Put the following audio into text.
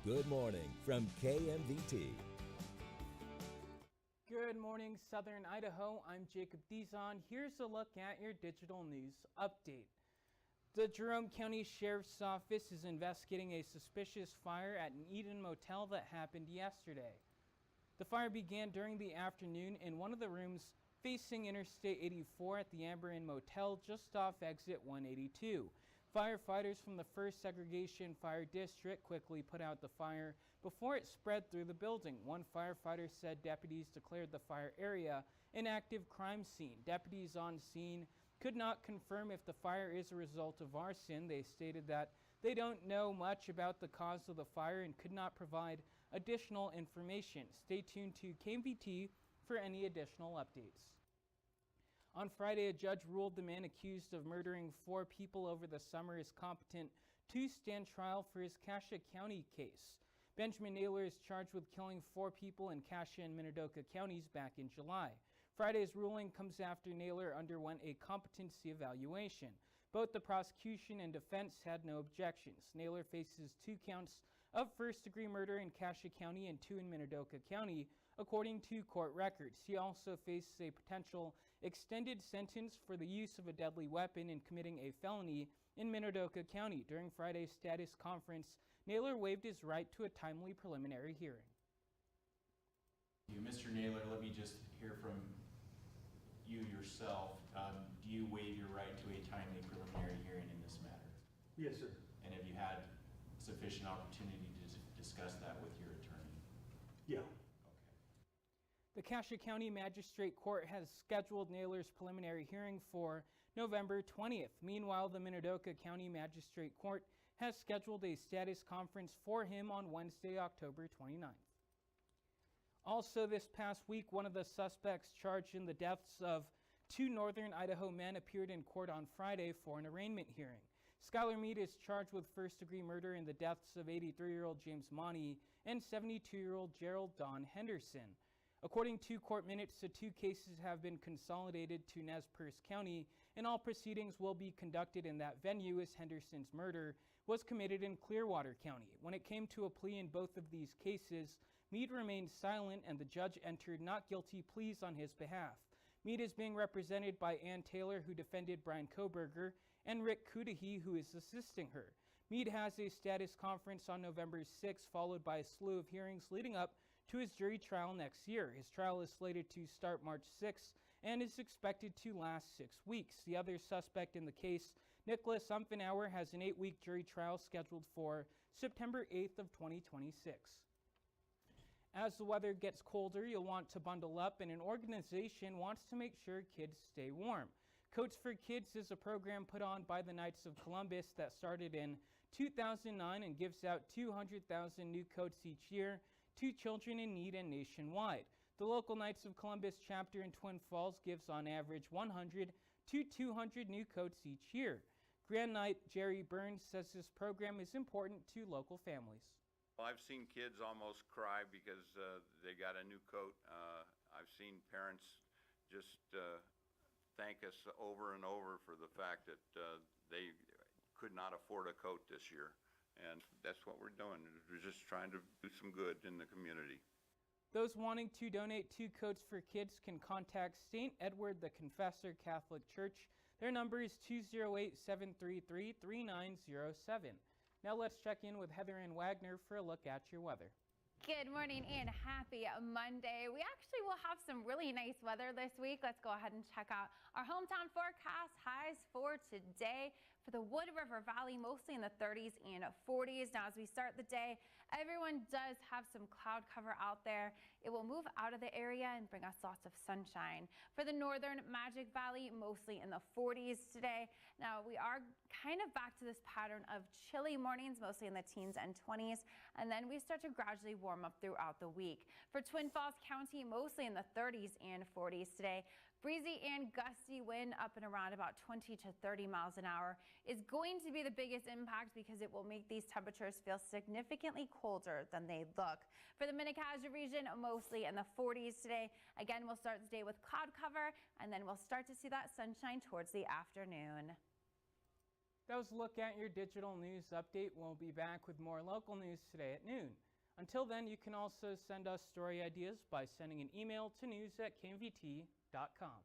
Good morning from KMVT. Good morning, Southern Idaho. I'm Jacob Dizon. Here's a look at your digital news update. The Jerome County Sheriff's Office is investigating a suspicious fire at an Eden motel that happened yesterday. The fire began during the afternoon in one of the rooms facing Interstate 84 at the Amber Inn Motel just off exit 182. Firefighters from the 1st Segregation Fire District quickly put out the fire before it spread through the building. One firefighter said deputies declared the fire area an active crime scene. Deputies on scene could not confirm if the fire is a result of arson. They stated that they don't know much about the cause of the fire and could not provide additional information. Stay tuned to KMVT for any additional updates. On Friday, a judge ruled the man accused of murdering 4 people over the summer is competent to stand trial for his Cassia County case. Benjamin Naylor is charged with killing 4 people in Cassia and Minidoka counties back in July. Friday's ruling comes after Naylor underwent a competency evaluation. Both the prosecution and defense had no objections. Naylor faces 2 counts of first-degree murder in Cassia County and 2 in Minidoka County, according to court records. He also faces a potential extended sentence for the use of a deadly weapon in committing a felony in Minidoka County. During Friday's status conference, Naylor waived his right to a timely preliminary hearing. Mr. Naylor, let me just hear from you yourself. Do you waive your right to a timely preliminary hearing in this matter? Yes, sir. And have you had sufficient opportunity to discuss that with your attorney? Yeah. Okay. The Cassia County Magistrate Court has scheduled Naylor's preliminary hearing for November 20th. Meanwhile, the Minidoka County Magistrate Court has scheduled a status conference for him on Wednesday, October 29th. Also this past week, one of the suspects charged in the deaths of 2 northern Idaho men appeared in court on Friday for an arraignment hearing. Skylar Mead is charged with first-degree murder in the deaths of 83-year-old James Monty and 72-year-old Gerald Don Henderson. According to court minutes, the 2 cases have been consolidated to Nez Perce County, and all proceedings will be conducted in that venue as Henderson's murder was committed in Clearwater County. When it came to a plea in both of these cases, Mead remained silent and the judge entered not guilty pleas on his behalf. Mead is being represented by Ann Taylor, who defended Brian Koberger, and Rick Kudahy, who is assisting her. Mead has a status conference on November 6, followed by a slew of hearings leading up to his jury trial next year. His trial is slated to start March 6 and is expected to last 6 weeks. The other suspect in the case, Nicholas Umfenauer, has an 8-week jury trial scheduled for September 8th of 2026. As the weather gets colder, you'll want to bundle up, and an organization wants to make sure kids stay warm. Coats for Kids is a program put on by the Knights of Columbus that started in 2009 and gives out 200,000 new coats each year to children in need and nationwide. The local Knights of Columbus chapter in Twin Falls gives on average 100 to 200 new coats each year. Grand Knight Jerry Burns says this program is important to local families. Well, I've seen kids almost cry because they got a new coat. I've seen parents just thank us over and over for the fact that they could not afford a coat this year. And that's what we're doing. We're just trying to do some good in the community. Those wanting to donate 2 coats for kids can contact St. Edward the Confessor Catholic Church. Their number is 208-733-3907. Now let's check in with Heather Ann Wagner for a look at your weather. Good morning and happy Monday. We actually will have some really nice weather this week. Let's go ahead and check out our hometown forecast highs for today. For the Wood River Valley, mostly in the 30s and 40s. Now, as we start the day, everyone does have some cloud cover out there. It will move out of the area and bring us lots of sunshine. For the northern Magic Valley, mostly in the 40s today. Now, we are kind of back to this pattern of chilly mornings, mostly in the teens and 20s, and then we start to gradually warm up throughout the week. For Twin Falls County, mostly in the 30s and 40s today. Breezy and gusty wind up and around about 20 to 30 miles an hour is going to be the biggest impact because it will make these temperatures feel significantly colder than they look. For the Mini-Cassia region, mostly in the 40s today. Again, we'll start the day with cloud cover and then we'll start to see that sunshine towards the afternoon. That was a look at your digital news update. We'll be back with more local news today at noon. Until then, you can also send us story ideas by sending an email to news@kmvt.com.